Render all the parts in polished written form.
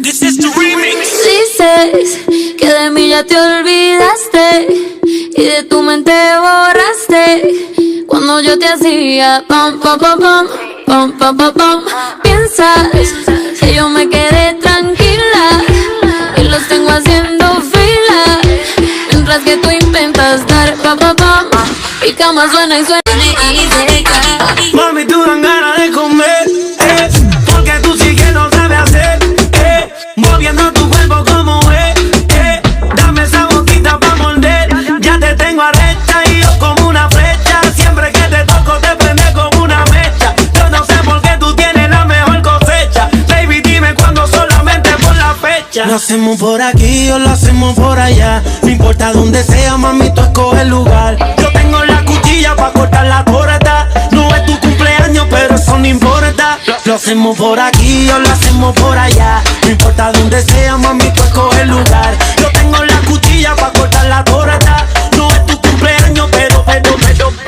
This is the remix. Dices que de mí ya te olvidaste y de tu mente borraste cuando yo te hacía pam pam pam pam pam pam pam pam. Piensas que yo me quedé tranquila y los tengo haciendo fila mientras que tú intentas dar pam pam pam. Mi cama suena y suena y seca. Mami, tú dan ganas de comer, porque tú sí que lo sabes hacer, moviendo tu cuerpo como es, dame esa boquita pa' morder. Ya te tengo arrecha y yo como una flecha. Siempre que te toco te prende como una mecha. Yo no sé por qué tú tienes la mejor cosecha. Baby, dime cuándo, solamente por la fecha. Lo hacemos por aquí o lo hacemos por allá. No importa dónde sea, mami, tú escoge el lugar. Yo tengo la cuchilla pa' cortar la torta. No es tu cumpleaños, pero eso no importa. Lo hacemos por aquí o lo hacemos por allá. No importa dónde sea, mami, tú escoge el lugar. Yo tengo la cuchilla pa' cortar la torta. No es tu cumpleaños, pero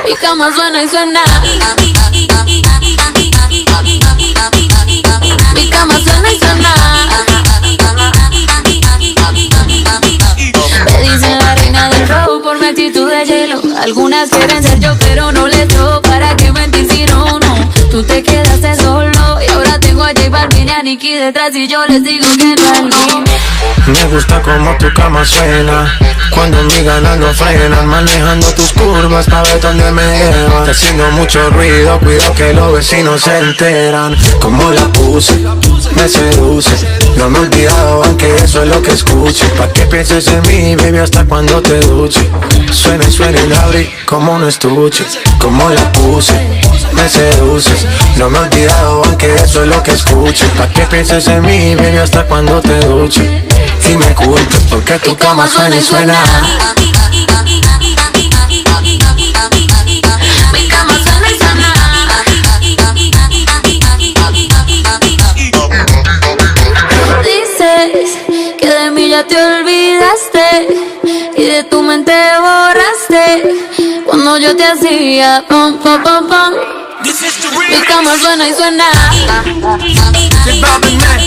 mi cama suena y suena. Mi cama suena y suena. Me dicen la reina del rock por mi actitud de hielo. Algunas quieren ser yo, pero no les doy. ¿Para qué mentir si no? Tú te quedaste solo y ahora tengo a J Balvin y a Nicki detrás y yo les digo que no. Me gusta como tu cama suena cuando mi ganas no frenan, manejando tus curvas pa' ver dónde me llevan. Está haciendo mucho ruido, cuido que los vecinos se enteran. Como la puse, me seduce. No me he olvidado, aunque eso es lo que escuche. Pa' que pienses en mí, baby, hasta cuando te duche. Suena y suena y la abrí como un estuche. Como la puse, me seduces. No me he olvidado, aunque eso es lo que escuche. Pa' que pienses en mí, baby, hasta cuando te duche. Y me culpes porque tu cama suena y suena. Mi cama suena y suena. Dices que de mí ya te olvidaste y de tu mente borraste cuando yo te hacía pam pam pam pam. Mi cama suena y suena. J Balvin, man.